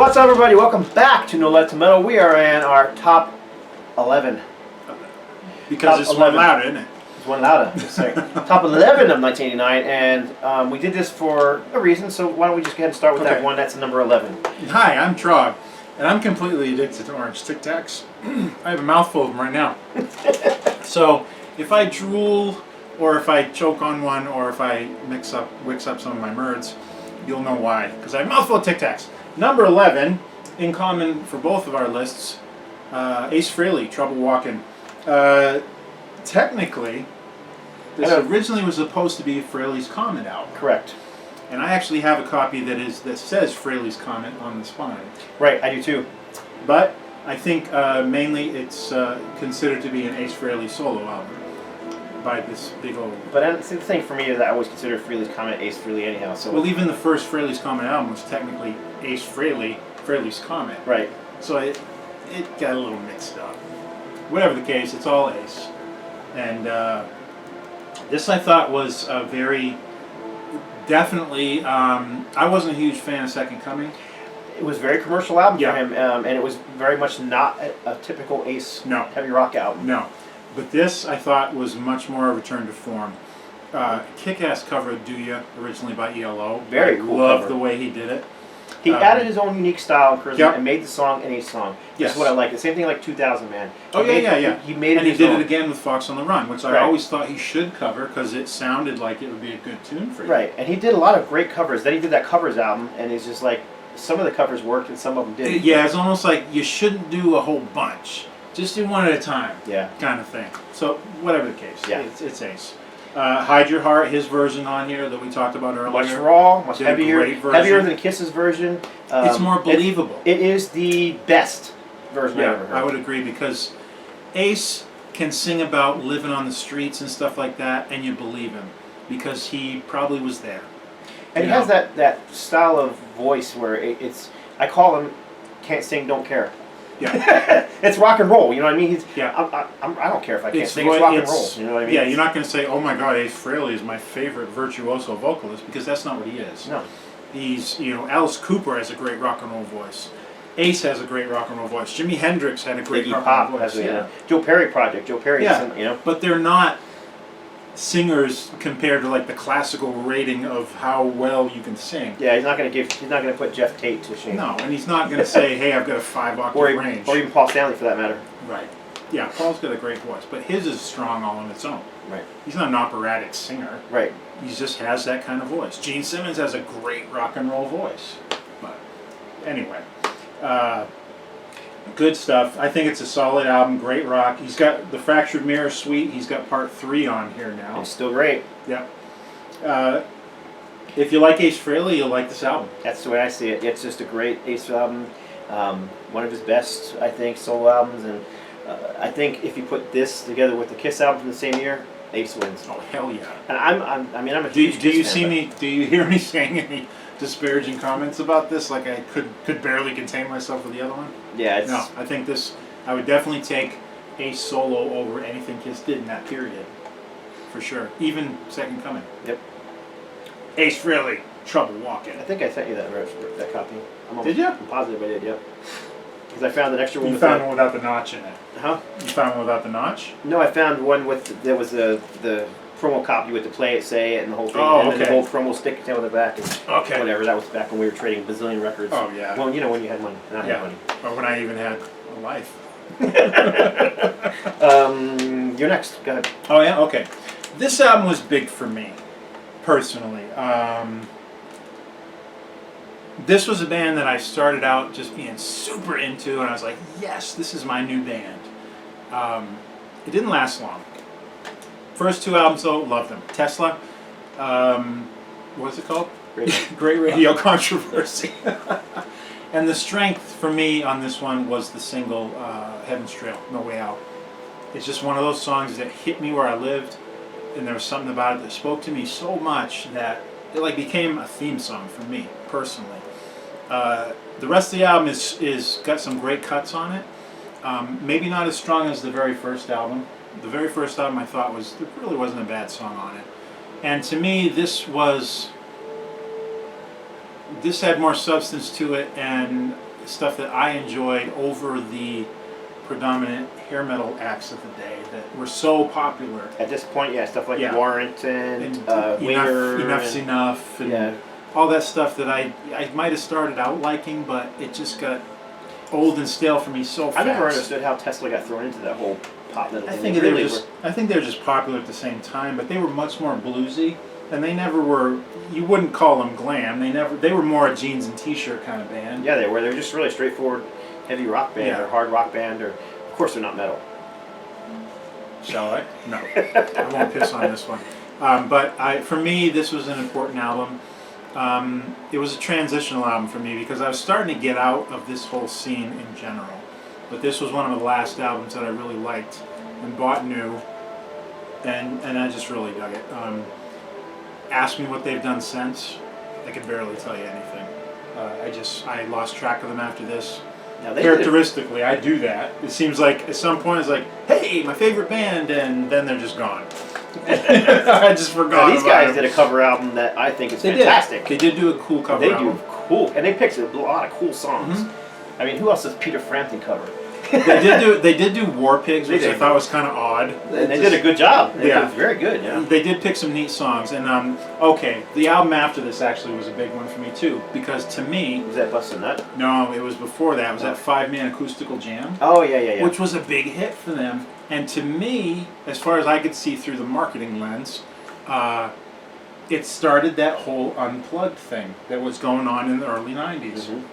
What's up, everybody? Welcome back to No Lead to Metal. We are in our top 11. Because it's one louder, isn't it? It's one louder. Sorry. Top 11 of 1989, and we did this for a reason, so why don't we just go ahead and start with that one that's number 11. Hi, I'm Trog, and I'm completely addicted to orange Tic Tacs. I have a mouthful of them right now. So, if I drool, or if I choke on one, or if I mix up some of my merds, you'll know why. Because I have a mouthful of Tic Tacs. Number 11, in common for both of our lists, Ace Frehley, Trouble Walkin'. Technically, this originally was supposed to be Frehley's Comet album. Correct. And I actually have a copy that says Frehley's Comet on the spine. Right, I do too. But I think mainly it's considered to be an Ace Frehley solo album by this big old... But the thing for me is that I always consider Frehley's Comet Ace Frehley anyhow. So well, even the first Frehley's Comet album was technically Ace Frehley's Comet. Right. So it got a little mixed up. Whatever the case, it's all Ace. And this I thought was a very... Definitely, I wasn't a huge fan of Second Coming. It was a very commercial album for him, and it was very much not a typical Ace heavy rock album. No. But this, I thought, was much more a return to form. Kick-ass cover of Do Ya, originally by ELO. Very cool Love cover. the way he did it. He added his own unique style and charisma and made the song an Ace song. Yes. That's what I like. The same thing like 2000 Man. He made it and he his did own. it again with Fox on the Run, which I always thought he should cover because it sounded like it would be a good tune for you. Right, and he did a lot of great covers. Then he did that covers album, and it's just like, some of the covers worked and some of them didn't. Yeah, it's almost like you shouldn't do a whole bunch. Just do one at a time, kind of thing. So, whatever the case, it's Ace. Hide Your Heart, his version on here that we talked about earlier. Much raw, much heavier than Kiss's version. It's more believable. It is the best version I've ever heard. I would agree, because Ace can sing about living on the streets and stuff like that, and you believe him, because he probably was there. And he has that style of voice where it's, I call him Can't Sing, Don't Care. Yeah. It's rock and roll, you know what I mean? I don't care if I can't sing, it's rock and roll, you know what I mean? Yeah, you're not going to say, oh my God, Ace Frehley is my favorite virtuoso vocalist, because that's not what he is. No. He's, Alice Cooper has a great rock and roll voice. Ace has a great rock and roll voice. Jimi Hendrix had a great rock and roll voice. Joe Perry project, but they're not singers compared to like the classical rating of how well you can sing. Yeah, he's not going to put Jeff Tate to shame. No, and he's not going to say, hey, I've got a 5-octave range. Or even Paul Stanley for that matter. Right. Yeah, Paul's got a great voice, but his is strong all on its own. Right. He's not an operatic singer. Right. He just has that kind of voice. Gene Simmons has a great rock and roll voice. But anyway, good stuff. I think it's a solid album, great rock. He's got the Fractured Mirror Suite. He's got part 3 on here now. It's still great. Yeah. If you like Ace Frehley, you'll like this album. That's the way I see it. It's just a great Ace album. One of his best, I think, solo albums. And I think if you put this together with the Kiss album from the same year, Ace wins. Oh, hell yeah. And I'm a huge Kiss fan. Do you hear me saying any disparaging comments about this? Like I could barely contain myself with the other one? Yeah, it's... No, I think this, I would definitely take Ace solo over anything Kiss did in that period. For sure. Even Second Coming. Yep. Ace Frehley, Trouble Walkin'. I think I sent you that copy. Did you? I'm positive I did, yep. Because I found an extra one. You found one without the notch in it. Huh? You found one without the notch? No, I found one with, there was the promo copy with the play it, say it, and the whole thing. Oh, and okay. then the whole promo stick it on the back. And okay. Whatever, that was back when we were trading bazillion records. Oh, yeah. Well, you know, when you had money. And I had money. Or when I even had a life. You're next. Go ahead. Oh, yeah? Okay. This album was big for me, personally. This was a band that I started out just being super into, and I was like, yes, this is my new band. It didn't last long. First 2 albums, though, loved them. Tesla, what's it called? Great Radio Controversy. And the strength for me on this one was the single, Heaven's Trail, No Way Out. It's just one of those songs that hit me where I lived, and there was something about it that spoke to me so much that it like became a theme song for me, personally. The rest of the album is got some great cuts on it. Maybe not as strong as the very first album. The very first album I thought there really wasn't a bad song on it. And to me, this had more substance to it, and stuff that I enjoyed over the predominant hair metal acts of the day that were so popular. At this point, yeah, stuff like Yeah. Warrant and And Winger. Enough's Enough, and Yeah. all that stuff that I might have started out liking, but it just got old and stale for me so fast. I never understood how Tesla got thrown into that whole pop metal I thing. think They they were really just I think they were just popular at the same time, but they were much more bluesy, and they never were. You wouldn't call them glam. They were more a jeans and t-shirt kind of band. Yeah, they were. They were just really straightforward, heavy rock band Yeah. or hard rock band, or of course they're not metal. Shall I? No, I won't piss on this one. But for me, this was an important album. It was a transitional album for me because I was starting to get out of this whole scene in general. But this was one of the last albums that I really liked and bought new, and I just really dug it. Ask me what they've done since, I could barely tell you anything. I lost track of them after this. Now, they Characteristically, I do that. It seems like at some point it's like, hey, my favorite band, and then they're just gone. I just forgot. Now, these guys did a cover album that I think is fantastic. They did do a cool cover They album. do cool, and they picked a lot of cool songs. Mm-hmm. I mean, who else does Peter Frampton cover? They did do War Pigs, which They I did. thought was kind of odd. And they did a good job. Yeah. It was very good. Yeah. They did pick some neat songs, and okay, the album after this actually was a big one for me too, because to me, Was that Bust a Nut? no, it was before that. It was that 5-man acoustical jam, Oh yeah. which was a big hit for them. And to me, as far as I could see through the marketing lens, it started that whole unplugged thing that was going on in the early '90s. Mhm.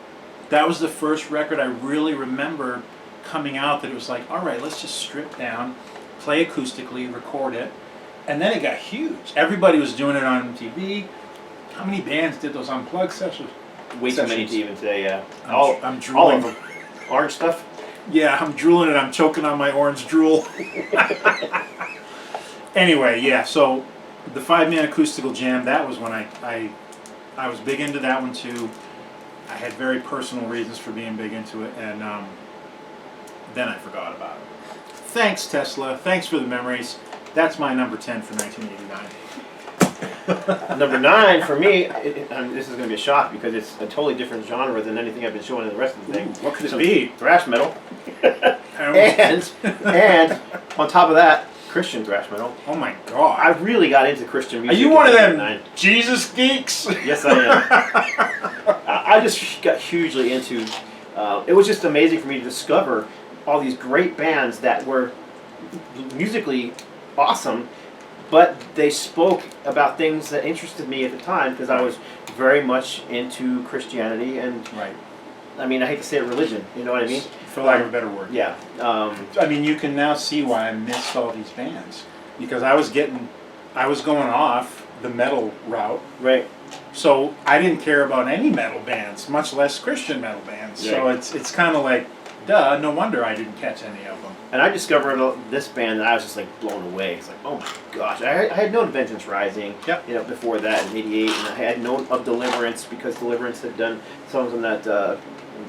That was the first record I really remember coming out that it was like, all right, let's just strip down, play acoustically, record it, and then it got huge. Everybody was doing it on MTV. How many bands did those unplugged sessions? Way too many to even say. Yeah. I'm All drooling. of them. Orange stuff. Yeah, I'm drooling and I'm choking on my orange drool. Anyway, yeah, so the 5-man acoustical jam, that was when I was big into that one too. I had very personal reasons for being big into it, and then I forgot about it. Thanks, Tesla. Thanks for the memories. That's my number 10 for 1989. Number 9 for me, and this is going to be a shock because it's a totally different genre than anything I've been showing in the rest of the thing. Ooh, what could it Some be? Thrash metal. and on top of that, Christian thrash metal. Oh my God. I really got into Christian Are music. you in one of them 1989. Jesus geeks? Yes, I am. I just got hugely into. It was just amazing for me to discover all these great bands that were musically awesome, but they spoke about things that interested me at the time because I was very much into Christianity and, Right. I mean, I hate to say it, religion. You know what I mean? For lack of a better word. Yeah. I mean, you can now see why I missed all these bands, because I was going off the metal route, Right. so I didn't care about any metal bands, much less Christian metal bands. So Right. it's kind of like, duh, no wonder I didn't catch any of them. And I discovered this band and I was just like blown away. It's like, oh my gosh. I had known Vengeance Rising, Yep. you know, before that in '88, and I had known of Deliverance because Deliverance had done songs on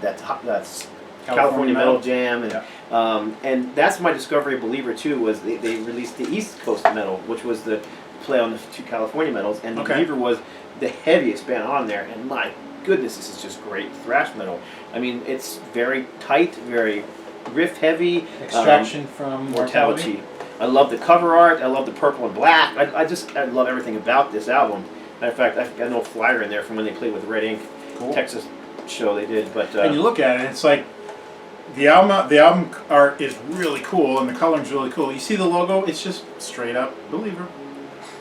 that's California Metal Jam, and Yeah. And that's my discovery of Believer too. Was they released the East Coast Metal, which was the play on the 2 California metals, and Okay. Believer was the heaviest band on there. And my goodness, this is just great thrash metal. I mean, it's very tight, very riff heavy. Extraction from Mortality. I love the cover art. I love the purple and black. I love everything about this album. Matter of fact, I've got an old flyer in there from when they played with Red Ink, Cool. Texas show they did. But And you look at it, it's like the album art is really cool and the coloring's really cool. You see the logo, it's just straight up Believer.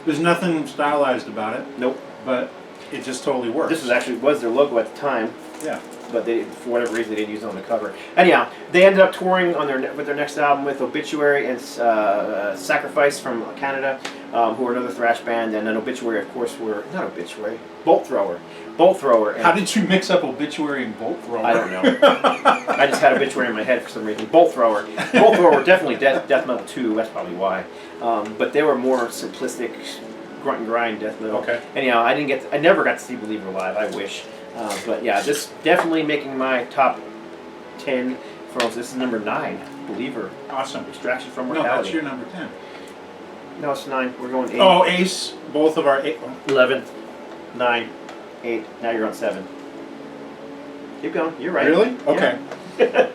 There's nothing stylized about it, nope. but it just totally works. This was their logo at the time. Yeah. But they, for whatever reason, they didn't use it on the cover. Anyhow, they ended up touring on with their next album with Obituary and Sacrifice from Canada, who are another thrash band, and then Obituary, of course, were not Obituary, Bolt Thrower. And How did you mix up Obituary and Bolt Thrower? I don't know. I just had Obituary in my head for some reason. Bolt Thrower were definitely death metal too. That's probably why. But they were more simplistic, grunt and grind death metal. Okay. Anyhow, I never got to see Believer live. I wish. But yeah, this definitely making my top 10. This is number 9. Believer. Awesome. Extraction from No, Mortality. that's your number 10. No, it's 9. We're going 8. Oh, Ace. Both of our 8. 11, 9, 8. Now you're on 7. Keep going. You're right. Really? Yeah. Okay.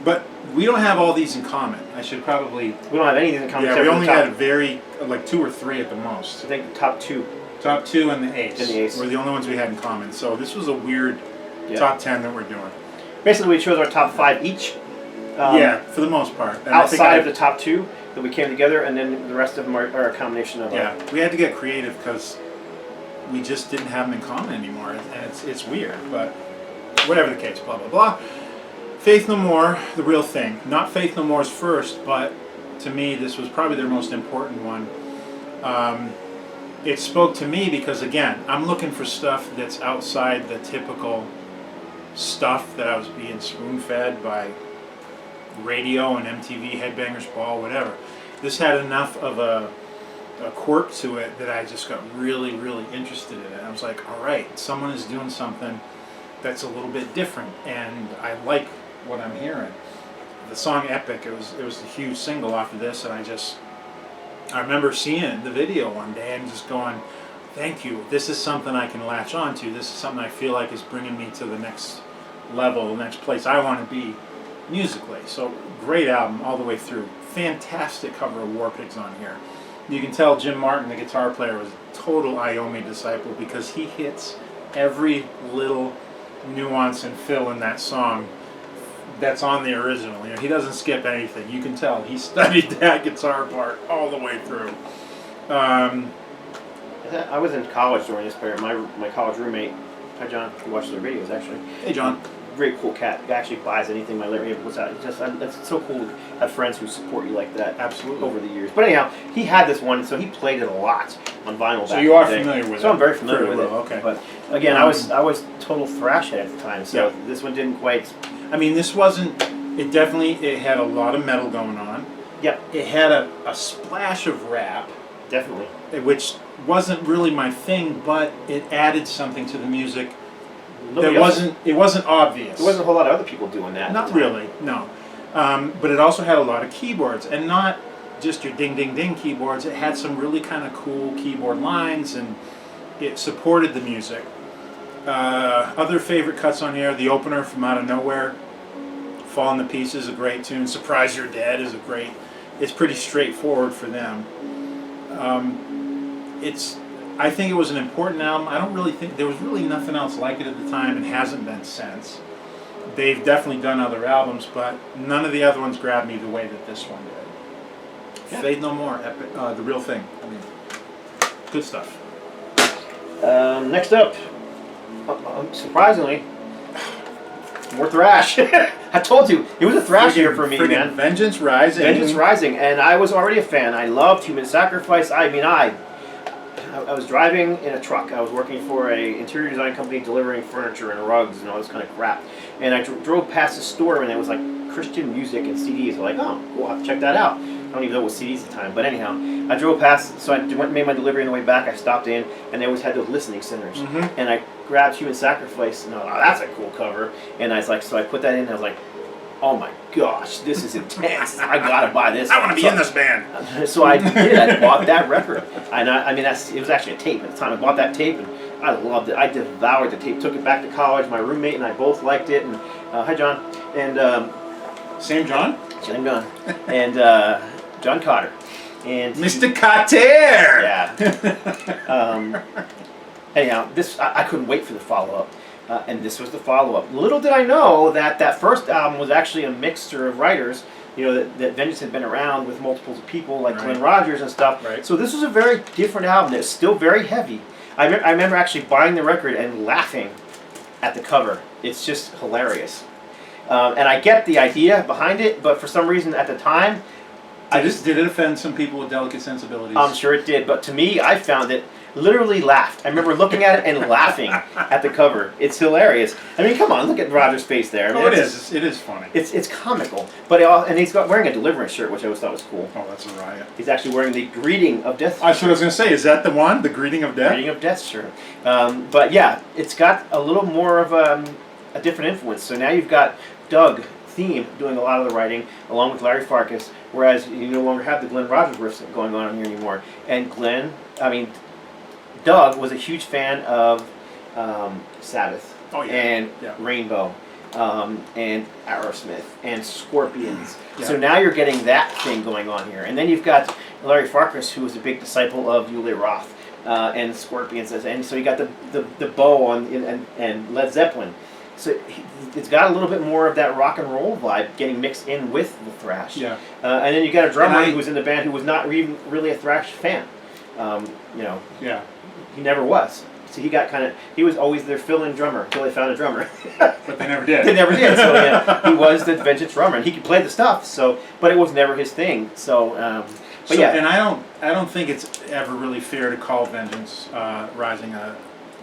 But we don't have all these in common. I should probably. We don't have anything in common. Yeah, except we for only the top, had very like 2 or 3 at the I most. think the top 2. Top 2 and the ace. And the ace. Were the only ones we had in common. So this was a weird Yeah. top 10 that we're doing. Basically, we chose our top 5 each. Yeah, for the most part. And I think Outside of the top 2 that we came together, and then the rest of them are a combination of. Yeah, we had to get creative because we just didn't have them in common anymore, and it's weird. But whatever the case, blah blah blah. Faith No More, The Real Thing. Not Faith No More's first, but to me, this was probably their most important one. It spoke to me because, again, I'm looking for stuff that's outside the typical stuff that I was being spoon-fed by radio and MTV, Headbangers Ball, whatever. This had enough of a quirk to it that I just got really, really interested in it. I was like, all right, someone is doing something that's a little bit different, and I like what I'm hearing. The song Epic, it was a huge single off of this, and I remember seeing the video one day and just going, thank you, this is something I can latch on to. This is something I feel like is bringing me to the next level, the next place I want to be musically. So great album all the way through. Fantastic cover of War Pigs on here. You can tell Jim Martin, the guitar player, was a total Iommi disciple because he hits every little nuance and fill in that song that's on the original. You know, he doesn't skip anything. You can tell he studied that guitar part all the way through. I was in college during this period. My college roommate, hi John, who watches the videos actually. Hey John. Very cool cat. He actually buys anything my lyric puts out. It's so cool to have friends who support you like that. Absolutely. Over the years. But anyhow, he had this one, so he played it a lot on vinyl. So back you in are the day. familiar with it. So I'm very familiar with it. Okay. But again, I was total thrash head at the time, so this one didn't quite. I mean, this wasn't. It had a lot of metal going on. Yep. It had a splash of rap. Definitely. Which wasn't really my thing, but it added something to the music. Nobody It else- wasn't obvious. There wasn't a whole lot of other people doing that. Not really, no. But it also had a lot of keyboards, and not just your ding ding ding keyboards. It had some really kind of cool keyboard lines, and it supported the music. Other favorite cuts on here: the opener from Out of Nowhere, "Falling to Pieces" is a great tune. "Surprise You're Dead" is a great. It's pretty straightforward for them. I think it was an important album. I don't really think there was really nothing else like it at the time, and hasn't been since. They've definitely done other albums, but none of the other ones grabbed me the way that this one did. Yeah. Faith No More, Epic, The Real Thing. I mean, good stuff. Next up, surprisingly, more thrash. I told you, it was a thrash year for me, Friggin' man. Vengeance Rising. Vengeance Rising, and I was already a fan. I loved Human Sacrifice. I mean, I was driving in a truck. I was working for a interior design company delivering furniture and rugs and all this kind of crap. And I drove past a store and it was like Christian music and CDs. I'm like, oh, cool, I'll have to check that out. I don't even know what CDs at the time, but anyhow, I drove past, so I made my delivery on the way back. I stopped in, and they always had those listening centers. Mm-hmm. And I grabbed Human Sacrifice, and I was like, oh, that's a cool cover. And I was like, so I put that in, and I was like, oh my gosh, this is intense. I gotta buy this. I want to be in this band. So I did. I bought that record. And I mean, it was actually a tape at the time. I bought that tape, and I loved it. I devoured the tape. Took it back to college. My roommate and I both liked it. And hi, John. And Same John? same John. And John Cotter. And Mr. Cotter! yeah. Anyhow, this I couldn't wait for the follow-up. And this was the follow-up. Little did I know that that first album was actually a mixture of writers. You know, that Vengeance had been around with multiple people like Glenn Rogers and stuff. Right. So this was a very different album. It's still very heavy. I remember actually buying the record and laughing at the cover. It's just hilarious. And I get the idea behind it, but for some reason at the time, Did it offend some people with delicate sensibilities? I'm sure it did, but to me, I found it literally laughed. I remember looking at it and laughing at the cover. It's hilarious. I mean, come on, look at Roger's face there. I mean, Oh, it is. It is funny. It's comical, but and he's wearing a Deliverance shirt, which I always thought was cool. Oh, that's a riot. He's actually wearing the Greeting of Death. That's what I was going to say. Is that the one? The Greeting of Death? Greeting of Death shirt. But yeah, it's got a little more of a different influence. So now you've got Doug Thiem doing a lot of the writing, along with Larry Farkas, whereas you no longer have the Glenn Rogers riffs going on here anymore. And Doug was a huge fan of Sabbath. Oh, yeah. and Yeah. Rainbow, and Aerosmith, and Scorpions. Yeah. So now you're getting that thing going on here. And then you've got Larry Farkas, who was a big disciple of Uli Roth and Scorpions. And so you got the bow on and Led Zeppelin. So it's got a little bit more of that rock and roll vibe getting mixed in with the thrash. Yeah. And then you got a drummer who was in the band who was not even really a thrash fan. You know. Yeah. He never was. So he was always their fill-in drummer until they found a drummer. But they never did. They never did. So yeah, he was the vintage drummer, and he could play the stuff. So, but it was never his thing. So, but yeah. And I don't think it's ever really fair to call Vengeance Rising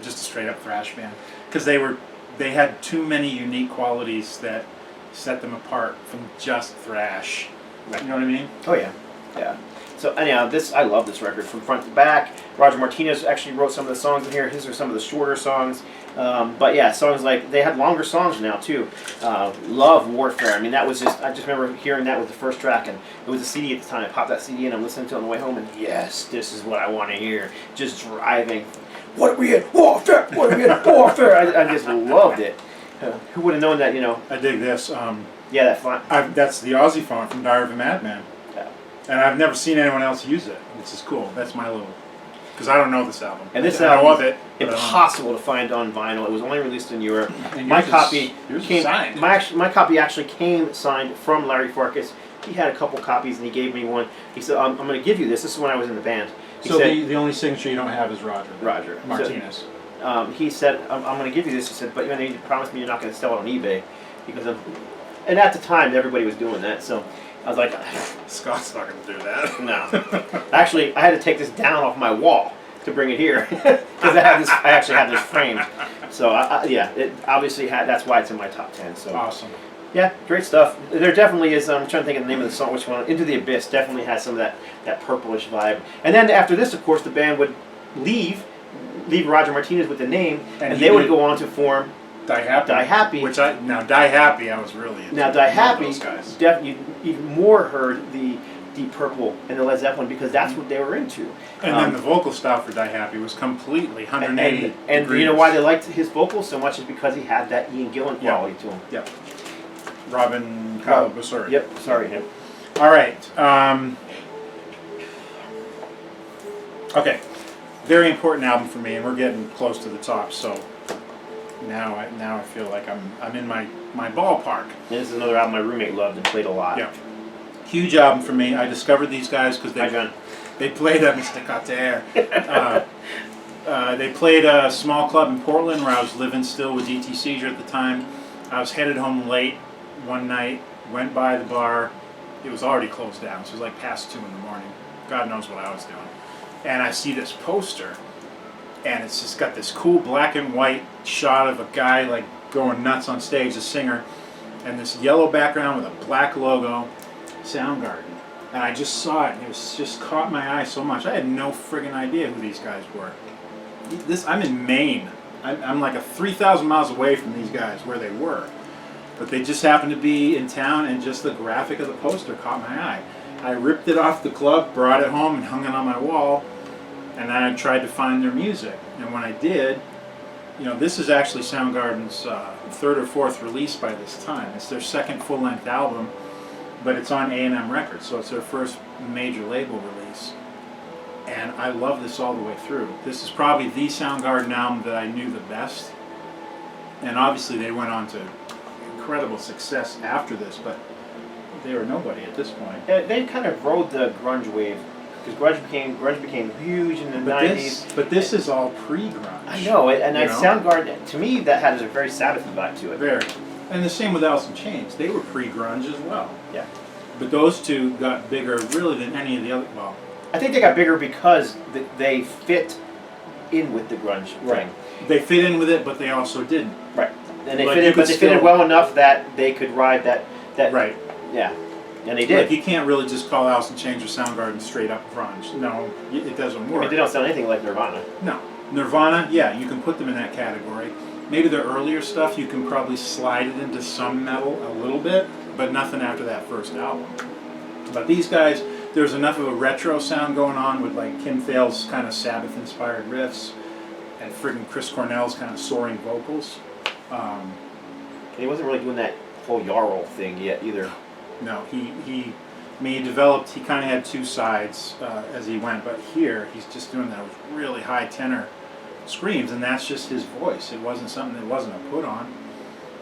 just a straight up thrash band, because they had too many unique qualities that set them apart from just thrash. You know what I mean? Oh yeah, yeah. So anyhow, I love this record from front to back. Roger Martinez actually wrote some of the songs in here. His are some of the shorter songs. But yeah, songs like, they had longer songs now too. Love Warfare. I mean, I just remember hearing that with the first track, and it was a CD at the time. I popped that CD in, I'm listening to it on the way home, and yes, this is what I want to hear. Just driving. What are we in? Warfare! What are we in? Warfare! I just loved it. Who would have known that, you know? I dig this. Yeah, that font. That's the Aussie font from Diary of a Madman. Yeah. And I've never seen anyone else use it, which is cool. That's my little... Because I don't know this album. And this I album know of it. impossible to find on vinyl. It was only released in Europe. And My yours copy is came. signed. My copy actually came signed from Larry Farkas. He had a couple copies, and he gave me one. He said, "I'm going to give you this." This is when I was in the band. He So said, the only signature you don't have is Roger. Roger Martinez. So, he said, "I'm going to give you this." He said, "But you need to promise me you're not going to sell it on eBay," because and at the time everybody was doing that. So I was like, Scott's not going to do that. "No." Actually, I had to take this down off my wall to bring it here because I actually have this framed. So yeah, it obviously that's why it's in my top 10. So Awesome. yeah, great stuff. There definitely is. I'm trying to think of the name of the song. Which one? Into the Abyss definitely has some of that purplish vibe. And then after this, of course, the band would leave Roger Martinez with the name, and they would go on to form Die Happy. Die Happy. Die Happy, I was really into. Now Die Happy, those guys. you even more heard the Deep Purple and the Led Zeppelin because that's what they were into. And then the vocal style for Die Happy was completely 180 and degrees. you know why they liked his vocals so much is because he had that Ian Gillan quality to him. Yep. Robin Calabasuri. Yep. Sorry, him. All right. Okay. Very important album for me, and we're getting close to the top. So now I feel like I'm in my ballpark. And this is another album my roommate loved and played a lot. Yeah. Huge album for me. I discovered these guys because Hi, John. they played at Mr. Carter. They played a small club in Portland where I was living still with DT Seizure at the time. I was headed home late one night, went by the bar. It was already closed down, so it was like past 2 in the morning. God knows what I was doing. And I see this poster, and it's just got this cool black and white shot of a guy like going nuts on stage, a singer, and this yellow background with a black logo, Soundgarden. And I just saw it, and it was just caught my eye so much. I had no friggin' idea who these guys were. I'm in Maine. I'm like 3,000 miles away from these guys where they were. But they just happened to be in town, and just the graphic of the poster caught my eye. I ripped it off the club, brought it home, and hung it on my wall. And then I tried to find their music. And when I did, you know, this is actually Soundgarden's third or fourth release by this time. It's their second full-length album, but it's on A&M Records, so it's their first major label release. And I love this all the way through. This is probably the Soundgarden album that I knew the best. And obviously they went on to incredible success after this, but they were nobody at this point. They kind of rode the grunge wave because grunge became huge in the 90s. But this is all pre-grunge. I know, and Soundgarden, to me, that had a very Sabbath vibe to it. Very. And the same with Alice in Chains. They were pre-grunge as well. Yeah. But those two got bigger really than any of the other, well. I think they got bigger because they fit in with the grunge thing. They fit in with it, but they also didn't. Right. And they Like fit in, but they fit in still- well enough that they could ride that. Right. Yeah. And they did. Like, you can't really just call Alice in Chains or Soundgarden straight up grunge. No, it doesn't I work. mean, they don't sound anything like Nirvana. No. Nirvana, yeah, you can put them in that category. Maybe their earlier stuff, you can probably slide it into some metal a little bit, but nothing after that first album. But these guys, there's enough of a retro sound going on with like Kim Thayil's kind of Sabbath-inspired riffs and friggin' Chris Cornell's kind of soaring vocals. Um, And he wasn't really doing that whole Jarl thing yet either. no, he developed. He kind of had two sides as he went, but here he's just doing those really high tenor screams, and that's just his voice. It wasn't something that wasn't a put on.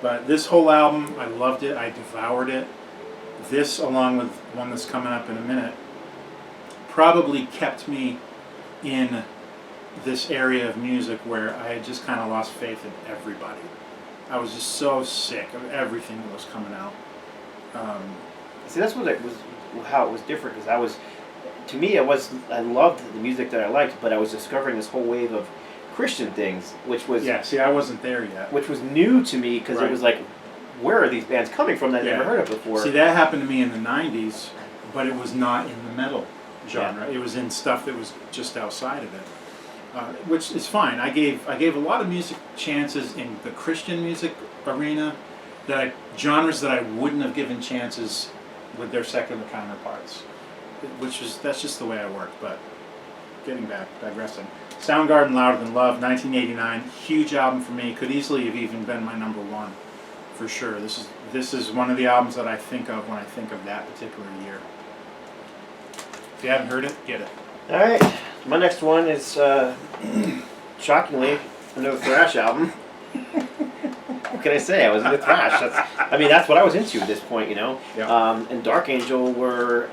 But this whole album, I loved it. I devoured it. This, along with one that's coming up in a minute, probably kept me in this area of music where I had just kind of lost faith in everybody. I was just so sick of everything that was coming out. See, that's what it was, how it was different, because to me, I loved the music that I liked, but I was discovering this whole wave of Christian things, which was see, I wasn't there yet. which was new to me, because it was like, where are these bands coming from that I never heard of before? See, that happened to me in the 90s, but it was not in the metal genre. It was in stuff that was just outside of it, which is fine. I gave a lot of music chances in the Christian music arena, genres that I wouldn't have given chances with their secular counterparts. That's just the way I work. But getting back, digressing. Soundgarden, Louder Than Love, 1989, huge album for me. Could easily have even been my number one, for sure. This is one of the albums that I think of when I think of that particular year. If you haven't heard it, get it. All right, my next one is shockingly another thrash album. What can I say? I was into thrash. That's what I was into at this point, you know. Yeah. And Dark Angel were,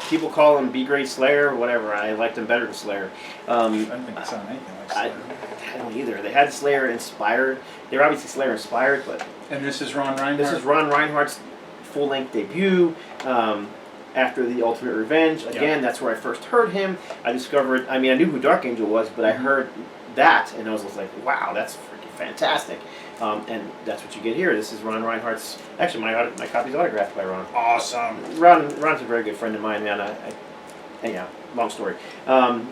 people call them B-grade Slayer or whatever. I liked them better than Slayer. I don't think they sound anything like Slayer. I don't either. They had Slayer inspired. They were obviously Slayer inspired, but And this is Ron Reinhardt? this is Ron Reinhardt's full-length debut. After the Ultimate Revenge, again, that's where I first heard him. I discovered, I knew who Dark Angel was, but I heard that, and I was just like, wow, that's freaking fantastic. And that's what you get here. This is Ron Reinhardt's, actually my copy's autographed by Ron. Awesome. Ron's a very good friend of mine, man. Yeah, long story. I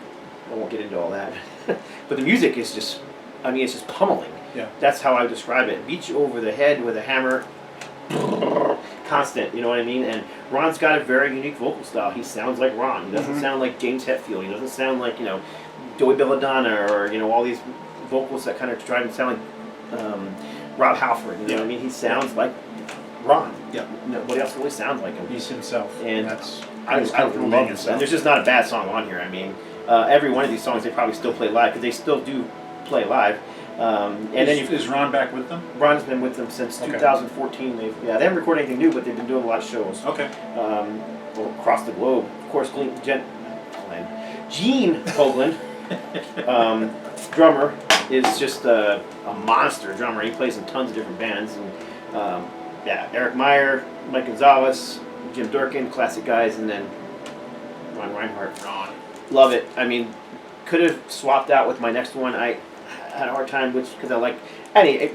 won't get into all that. But the music is just, it's just pummeling. Yeah. That's how I would describe it. Beat you over the head with a hammer. Constant, you know what I mean? And Ron's got a very unique vocal style. He sounds like Ron. He doesn't sound like James Hetfield. He doesn't sound like, Joey Belladonna or, all these vocals that kind of try to sound like Rob Halford. You know what I mean? He sounds like Ron. Yeah. Nobody else really sounds like him. He's himself. And I love being this. And there's just not a bad song on here. Every one of these songs they probably still play live, because they still do play live. Is Ron back with them? Ron's been with them since 2014. They haven't recorded anything new, but they've been doing a lot of shows. Okay. Across the globe. Of course, Gene Hoglan, drummer, is just a monster drummer. He plays in tons of different bands. And Eric Meyer, Mike Gonzalez, Jim Durkin, classic guys, and then Ron Reinhardt. Love it. Could have swapped out with my next one. I had a hard time, because I like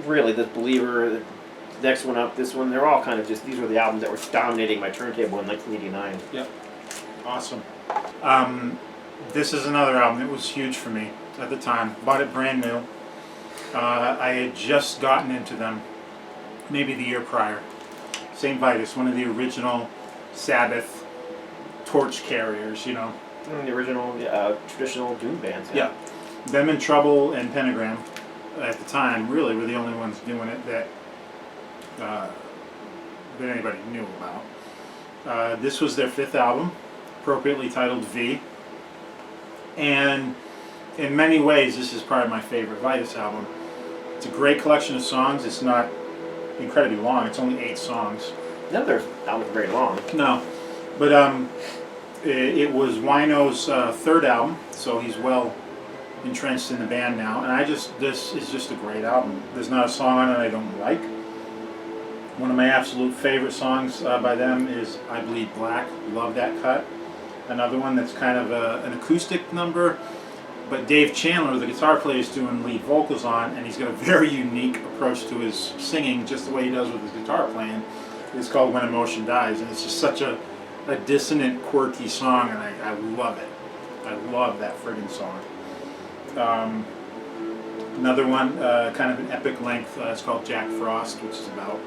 really, the Believer, the next one up, this one, they're all kind of just, these were the albums that were dominating my turntable in 1989. Yep. Awesome. This is another album that was huge for me at the time. Bought it brand new. I had just gotten into them maybe the year prior. St. Vitus, one of the original Sabbath torch carriers, The original traditional doom bands. Yeah. Them in Trouble and Pentagram at the time really were the only ones doing it that anybody knew about. This was their fifth album, appropriately titled V. And in many ways, this is probably my favorite Vitus album. It's a great collection of songs. It's not incredibly long. It's only 8 songs. None of their albums are very long. No. But it was Wino's third album, so he's well entrenched in the band now, and this is just a great album. There's not a song on it I don't like. One of my absolute favorite songs by them is I Bleed Black. Love that cut. Another one that's kind of an acoustic number, but Dave Chandler, the guitar player, is doing lead vocals on, and he's got a very unique approach to his singing, just the way he does with his guitar playing. It's called When Emotion Dies, and it's just such a dissonant, quirky song, and I love it. I love that friggin' song. Another one, kind of an epic length, it's called Jack Frost, which is about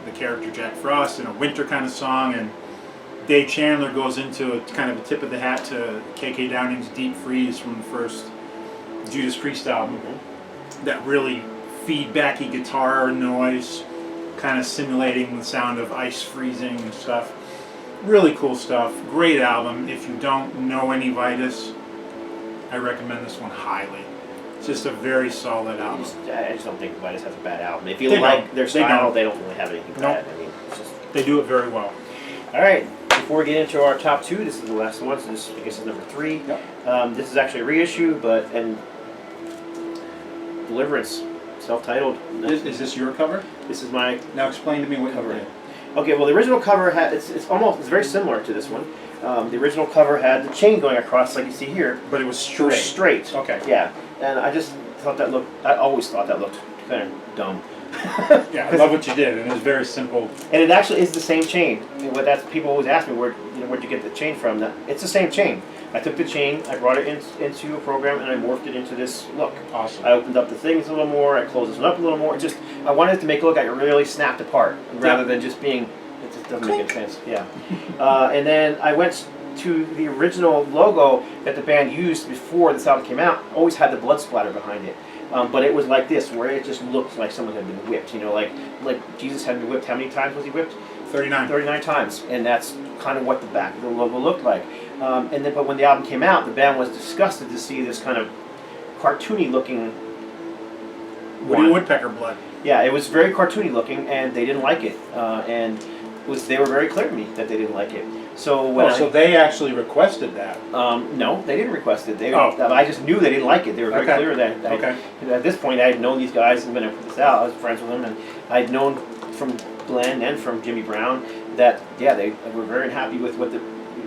the character Jack Frost in a winter kind of song, and Dave Chandler goes into a kind of a tip of the hat to K.K. Downing's Deep Freeze from the first Judas Priest album that really feedbacky guitar noise, kind of simulating the sound of ice freezing and stuff. Really cool stuff. Great album. If you don't know any Vitus, I recommend this one highly. It's just a very solid album. I just don't think Vitus has a bad album. If you They like don't. their They style, don't. they don't really have anything bad. I mean, it's just... They do it very well. All right. Before we get into our top 2, this is the last one, so this I guess is number 3. Yep. This is actually a reissue, and Deliverance, self-titled. Is this your cover? This is my Now explain to me what cover. you did. Okay, well the original cover had it's very similar to this one. The original cover had the chain going across like you see here. But it was It was straight. straight. Okay. Yeah, and I just thought that looked. I always thought that looked kind of dumb. Yeah, I love what you did, and it was very simple. And it actually is the same chain. I mean, what that's people always ask me where'd you get the chain from? That it's the same chain. I took the chain, I brought it into a program, and I morphed it into this look. Awesome. I opened up the things a little more. I closed this one up a little more. Just I wanted it to make it look like it really snapped apart, rather than just being. It just doesn't make any sense. Yeah. And then I went to the original logo that the band used before this album came out. Always had the blood splatter behind it. But it was like this, where it just looked like someone had been whipped. You know, like Jesus had been whipped. How many times was he whipped? 39. 39 times, and that's kind of what the back of the logo looked like. But when the album came out, the band was disgusted to see this kind of cartoony looking. Woody Woodpecker blood. Yeah, it was very cartoony looking, and they didn't like it. They were very clear to me that they didn't like it. So when so they actually requested that. no, they didn't request it. Oh. I just knew they didn't like it. They were very Okay. clear that. At this point, I had known these guys and when I put this out, I was friends with them, and I'd known from Glenn and from Jimmy Brown that they were very happy with what the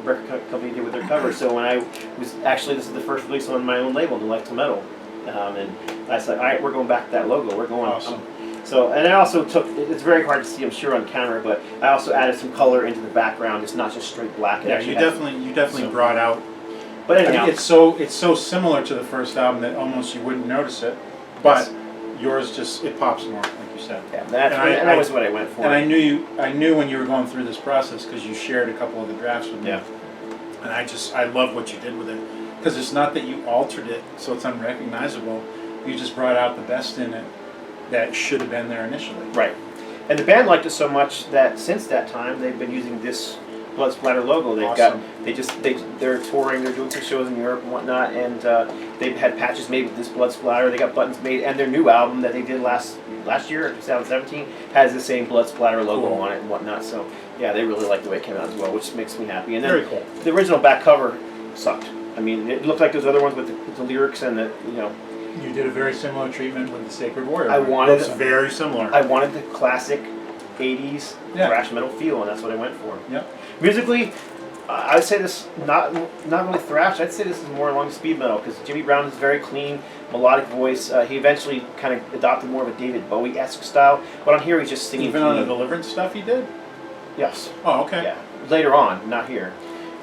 record company did with their cover. So when I was this is the first release on my own label, New Life to Metal, and I said, all right, we're going back to that logo. We're going. Awesome. So, and I also took, it's very hard to see, I'm sure, on camera, but I also added some color into the background. It's not just straight black. It Yeah, actually you has- definitely brought out. But I anyhow, mean, it's so similar to the first album that almost you wouldn't notice it, but yours just it pops more, like you said. yeah, and that was what I went for. And I knew when you were going through this process because you shared a couple of the drafts with me. Yeah. And I love what you did with it because it's not that you altered it so it's unrecognizable. You just brought out the best in it that should have been there initially. Right. And the band liked it so much that since that time they've been using this Blood Splatter logo. They've Awesome. they're touring, they're doing some shows in Europe and whatnot, and they've had patches made with this Blood Splatter. They got buttons made, and their new album that they did last year, 2017, has the same Blood Splatter logo Cool. on it and whatnot. So yeah, they really like the way it came out as well, which makes me happy. And then Very cool. the original back cover sucked. I mean, it looked like those other ones with the lyrics and the You did a very similar treatment with the Sacred Warrior. I wanted- It's very similar. I wanted the classic 80s Yeah. thrash metal feel, and that's what I went for. Yep. Musically, I'd say this not really thrash. I'd say this is more along speed metal because Jimmy Brown is very clean, melodic voice. He eventually kind of adopted more of a David Bowie-esque style, but on here he's just singing. Even on the clean. Deliverance stuff he did? Yes. Oh, okay. Yeah. Later on, not here.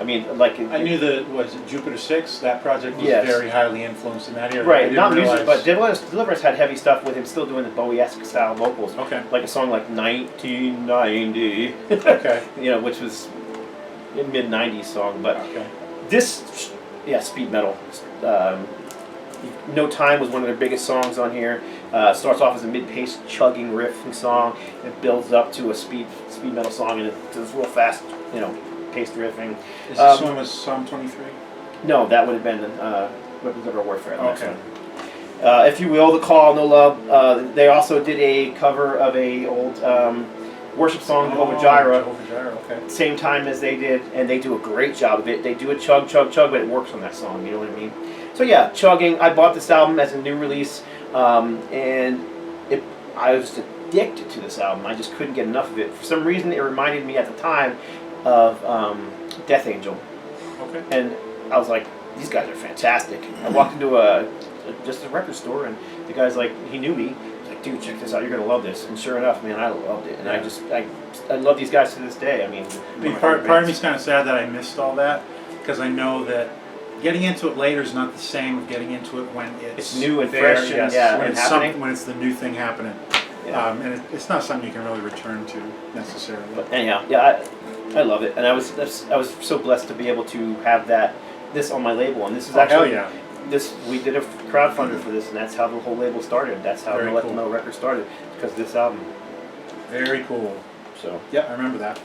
I mean, like. I knew was it Jupiter 6? That project was Yes. very highly influenced in that area. I Right, didn't not music, realize- but Deliverance had heavy stuff with him still doing the Bowie-esque style vocals. Okay. Like a song like 1990. Okay. Which was a mid-90s song, but Okay. this, speed metal. No Time was one of their biggest songs on here. Starts off as a mid-paced chugging riffing song. It builds up to a speed metal song, and it's real fast, paced riffing. Is this one was Psalm 23? No, that would have been Weapons of Our Warfare. The next Okay. one. If You Will, The Call, No Love. They also did a cover of a old worship song, Jehovah Jireh. Jehovah Jireh, okay. Same time as they did, and they do a great job of it. They do a chug, chug, chug, but it works on that song, you know what I mean? So yeah, chugging. I bought this album as a new release, and I was addicted to this album. I just couldn't get enough of it. For some reason, it reminded me at the time of Death Angel, Okay. and I was like, these guys are fantastic. I walked into just a record store, and the guy's like, he knew me. He's like, dude, check this out. You're gonna love this. And sure enough, man, I loved it. And I love these guys to this day. I mean, Part of me's kind of sad that I missed all that because I know that getting into it later is not the same as getting into it when It's new and there, fresh and, yes, yeah, when and it's happening. when it's the new thing happening. Yeah. And it's not something you can really return to necessarily. But anyhow, yeah, I love it, and I was so blessed to be able to have this on my label, and this is Oh, hell actually yeah. we did a crowdfunder for this, and that's how the whole label started. That's how Very Let the cool. Metal Record started, because of this album. Very cool. So Yeah, I remember that.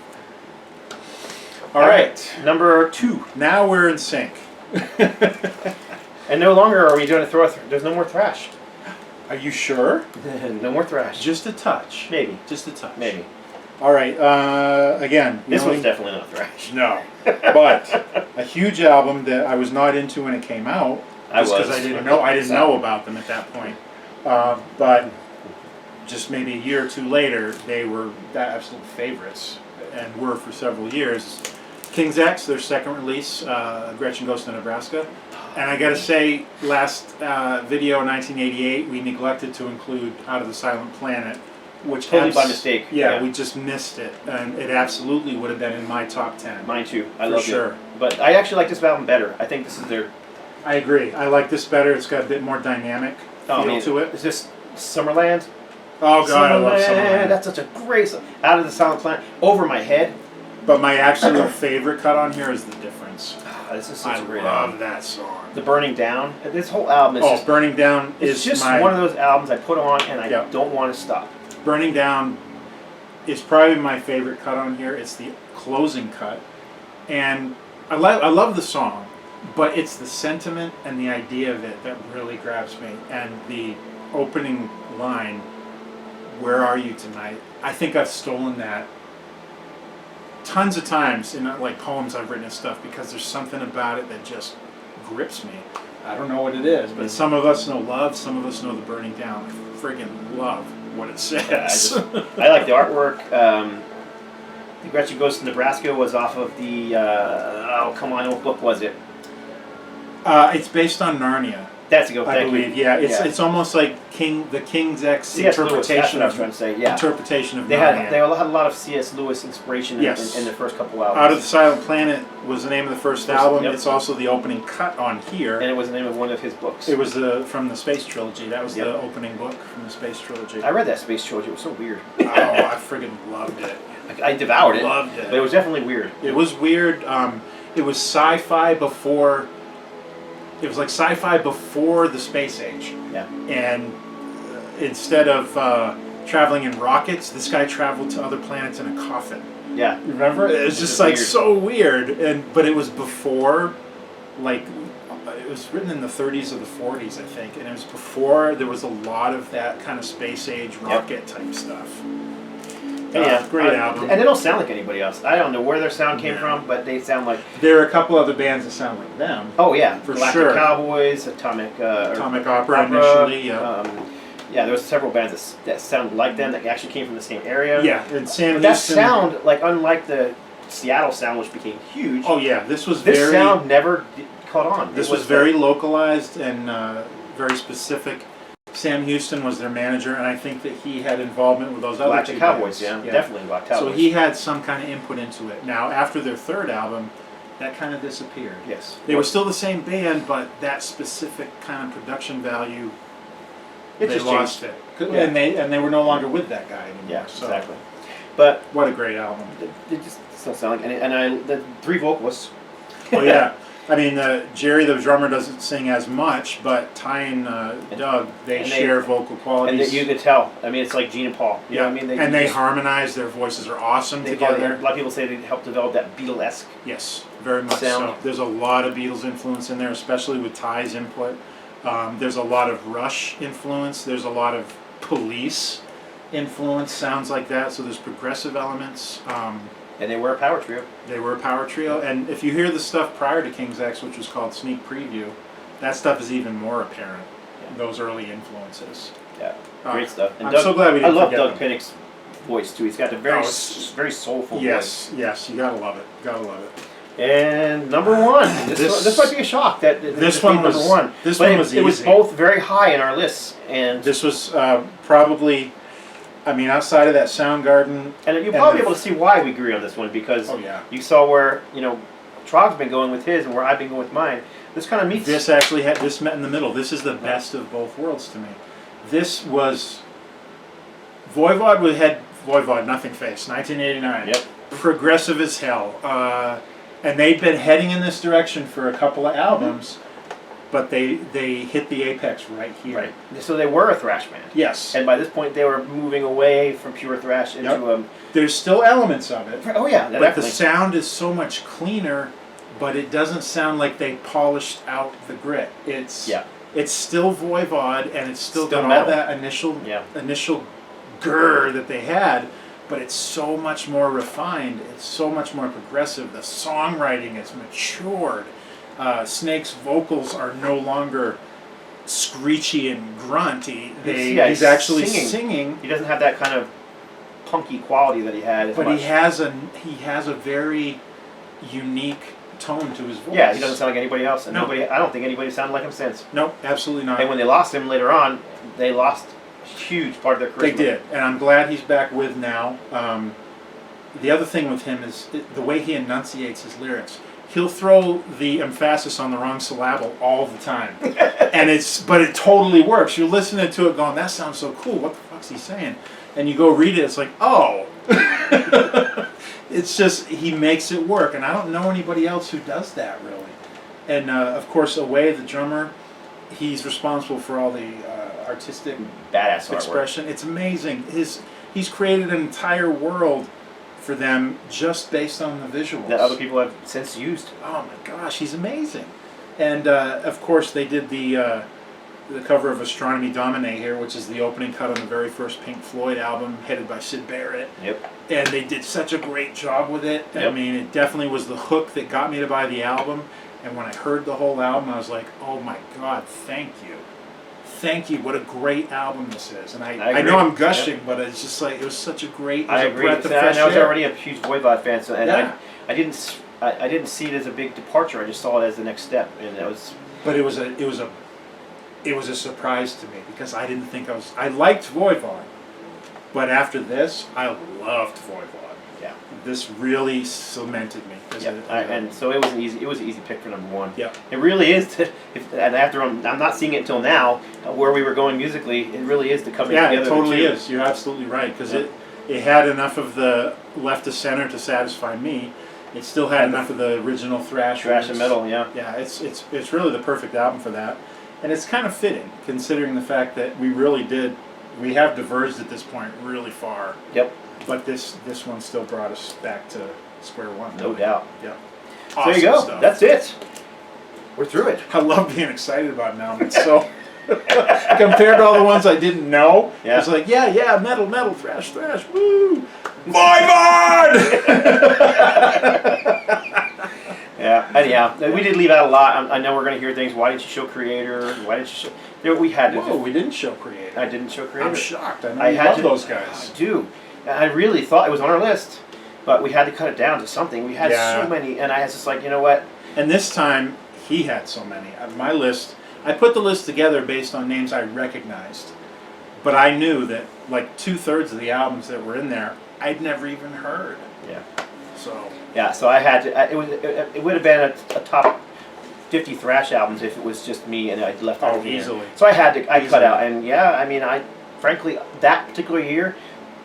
All right. number 2. Now we're in sync. And no longer are we doing there's no more thrash. Are you sure? No more thrash. Just a touch. Maybe. Just a touch. Maybe. All right. Again, This knowing- one's definitely not thrash. No, but a huge album that I was not into when it came out. Just because I didn't know about them at that point. But just maybe a year or two later, they were absolute favorites, and were for several years. King's X, their second release, Gretchen Goes to Nebraska. And I gotta say, last video, 1988, we neglected to include Out of the Silent Planet, which Totally by mistake. Yeah, we just missed it, and it absolutely would have been in my top 10. Mine too. I For love sure. it. But I actually like this album better. I think this is their... I agree. I like this better. It's got a bit more dynamic feel to it. Is this Summerland? Oh God, I love Summerland. That's such a great song. Out of the Silent Planet. Over My Head. But my absolute favorite cut on here is The Difference. This is such I a great love album. that song. The Burning Down. This whole album is just... Burning Down It's is just my... one of those albums I put on and I Yeah. don't want to stop. Burning Down is probably my favorite cut on here. It's the closing cut. And I love the song, but it's the sentiment and the idea of it that really grabs me. And the opening line, "Where are you tonight?" I think I've stolen that tons of times in like poems I've written and stuff, because there's something about it that just grips me. I don't know what it is, but some of us know love, some of us know the burning down. I friggin' love what it says. I like the artwork. The Gretchen Goes to Nebraska was off of the, oh come on, what book was it? It's based on Narnia. That's a go. I believe, yeah. It's almost like the King's X C.S. Lewis, that's interpretation what I was trying to say. Yeah, interpretation of they Narnia. had a lot of C.S. Lewis inspiration Yes. in the first couple albums. Out of the Silent Planet was the name of the first album. Yep. It's also the opening cut on here. And it was the name of one of his books. It was from the Space Trilogy. That was the opening book from the Space Trilogy. I read that Space Trilogy. It was so weird. Oh, I friggin' loved it. I devoured it. Loved it. But it was definitely weird. It was weird. It was sci-fi before. It was like sci-fi before the space age. Yeah. And instead of traveling in rockets, this guy traveled to other planets in a coffin. Yeah. You remember? It was just like weird. so weird. But it was before, like, it was written in the 30s or the 40s, I think. And it was before there was a lot of that kind of space age rocket type stuff. Yeah, great album. And they don't sound like anybody else. I don't know where their sound came from, but they sound like... There are a couple other bands that sound like them. Oh yeah, For Galactic sure. Cowboys, Atomic Opera initially, yeah. Yeah, there was several bands that sounded like them that actually came from the same area. Yeah, and Sam But that Houston. sound, like unlike the Seattle sound, which became huge. Oh yeah, this This sound never caught on. This was very localized and very specific. Sam Houston was their manager, and I think that he had involvement with those other Galactic two Cowboys, bands. definitely Galactic Cowboys. So he had some kind of input into it. Now, after their third album, that kind of disappeared. Yes. They were still the same band, but that specific kind of production value, It they just lost changed. it. Yeah. And they were no longer with that guy anymore. Yeah, so exactly. But what a great album. it just still sound like, the 3 vocalists. Oh yeah. I mean, Jerry, the drummer, doesn't sing as much, but Ty and Doug, they share vocal And qualities. you could tell. I mean, it's like Gene and Paul. You know what I mean? They harmonize. Their voices are awesome together. A lot of people say they helped develop that Beatle-esque. Yes, very much sound. so. There's a lot of Beatles influence in there, especially with Ty's input. There's a lot of Rush influence. There's a lot of Police influence, sounds like that. So there's progressive elements. And they were a power trio. They were a power trio, and if you hear the stuff prior to King's X, which was called Sneak Preview, that stuff is even more apparent. Those early influences. Yeah, great stuff. And I'm Doug, so glad we didn't I love forget Doug them. Pinnick's voice too. He's got a very soulful Yes, yes, you gotta love it. Gotta love it. voice. And number 1. This might be a shock that this one was number 1. This but one was it was easy. both very high in our lists, and This was probably, I mean, outside of that Soundgarden. you'll probably be able to see why we agree on this one, because you saw where Trog's been going with his and where I've been going with mine. This kind of meets. This actually had this met in the middle. This is the best of both worlds to me. This was VOIVOD, Nothing Face, 1989. Yep. Progressive as hell, and they'd been heading in this direction for a couple of albums. but they hit the apex right here. Right. So they were a thrash band. Yes. And by this point, they were moving away from pure thrash into There's still elements of it. Oh yeah, But the sound is so much cleaner, but it doesn't sound like they polished out the grit. It's still Voivod, and it's still got all that initial grr that they had, but it's so much more refined. It's so much more progressive. The songwriting is matured. Snake's vocals are no longer screechy and grunty. He's actually singing. He doesn't have that kind of punky quality that he had. But he has a very unique tone to his voice. Yeah, he doesn't sound like anybody else, and I don't think anybody sounded like him since. No, absolutely not. And when they lost him later on, they lost a huge part of their charisma. They did, and I'm glad he's back with now. The other thing with him is the way he enunciates his lyrics. He'll throw the emphasis on the wrong syllable all the time, but it totally works. You're listening to it, going, "That sounds so cool. What the fuck's he saying?" And you go read it. It's like, oh. It's just, he makes it work, and I don't know anybody else who does that, really. And, of course, Away, the drummer, he's responsible for all the artistic badass expression. artwork. It's amazing. He's created an entire world for them just based on the visuals. That other people have since used. Oh, my gosh, he's amazing. And, of course, they did the cover of Astronomy Domine here, which is the opening cut on the very first Pink Floyd album, headed by Syd Barrett. Yep. And they did such a great job with it. Yep. I mean, it definitely was the hook that got me to buy the album. And when I heard the whole album, I was like, oh my God, thank you. Thank you. What a great album this is. And I know I'm gushing, but it's just like, it was such a great breath of fresh air. I was air. already a huge Voivod fan, so I didn't see it as a big departure. I just saw it as the next step, and it was. But it was a surprise to me, because I didn't think I liked Voivod, but after this, I loved Voivod. Yeah. This really cemented me. And so it was an easy pick for number one. Yeah. It really is. And after I'm not seeing it until now, where we were going musically, it really is the coming together. Yeah, it totally is. You're absolutely right, because it had enough of the left to center to satisfy me. It still had enough of the original thrash and metal. Yeah. Yeah, it's really the perfect album for that. And it's kind of fitting, considering the fact that we have diverged at this point really far. Yep. But this one still brought us back to square one. No doubt. Yeah. Awesome. There you go. Stuff. That's it. We're through it. I love being excited about now. It's so compared to all the ones I didn't know. Yeah. It's like, yeah, metal, thrash, woo! VOIVOD! Yeah, we did leave out a lot. I know we're going to hear things. Why didn't you show Creator? Why didn't you show? We had to. Whoa, we didn't show Creator. I didn't show Creator. I'm shocked. I know you love those guys. I do. I really thought it was on our list, but we had to cut it down to something. We had so many, and I was just like, you know what? And this time, he had so many. My list, I put the list together based on names I recognized, but I knew that like 2/3 of the albums that were in there, I'd never even heard. Yeah. So. Yeah, so I had to. It would have been a top 50 thrash albums if it was just me and I left out easily. So I had to. I cut out, and I mean, frankly that particular year,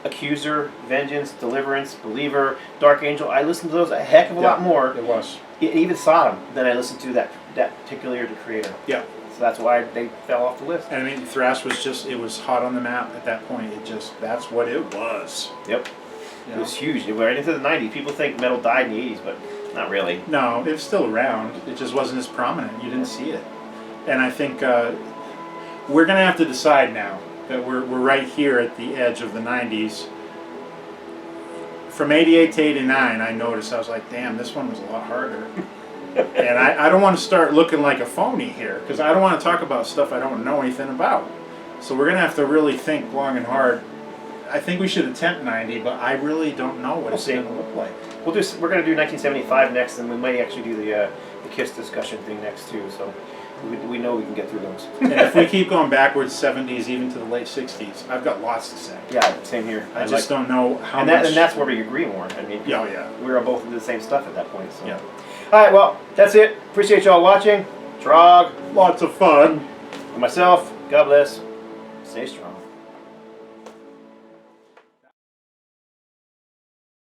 Accuser, Vengeance, Deliverance, Believer, Dark Angel. I listened to those a heck of a lot more. It was. Even Sodom than I listened to that particular year to Creator. Yeah. So that's why they fell off the list. And I mean, thrash was it was hot on the map at that point. That's what it was. Yep. It was huge. It went right into the 90s. People think metal died in the 80s, but not really. No, it was still around. It just wasn't as prominent. You didn't see it. And I think we're going to have to decide now that we're right here at the edge of the 90s. From 88 to 89, I noticed, I was like, damn, this one was a lot harder. And I don't want to start looking like a phony here, because I don't want to talk about stuff I don't know anything about. So we're going to have to really think long and hard. I think we should attempt 90, but I really don't know what it's going to look like. We're going to do 1975 next, and we might actually do the KISS discussion thing next too. So we know we can get through those. And if we keep going backwards, 70s even to the late 60s, I've got lots to say. Yeah, same here. I just don't know how much. And that's where we agree more. I mean, we were both into the same stuff at that point. So. Yeah. All right, well, that's it. Appreciate y'all watching. TROG. Lots of fun. And myself, God bless. Stay strong.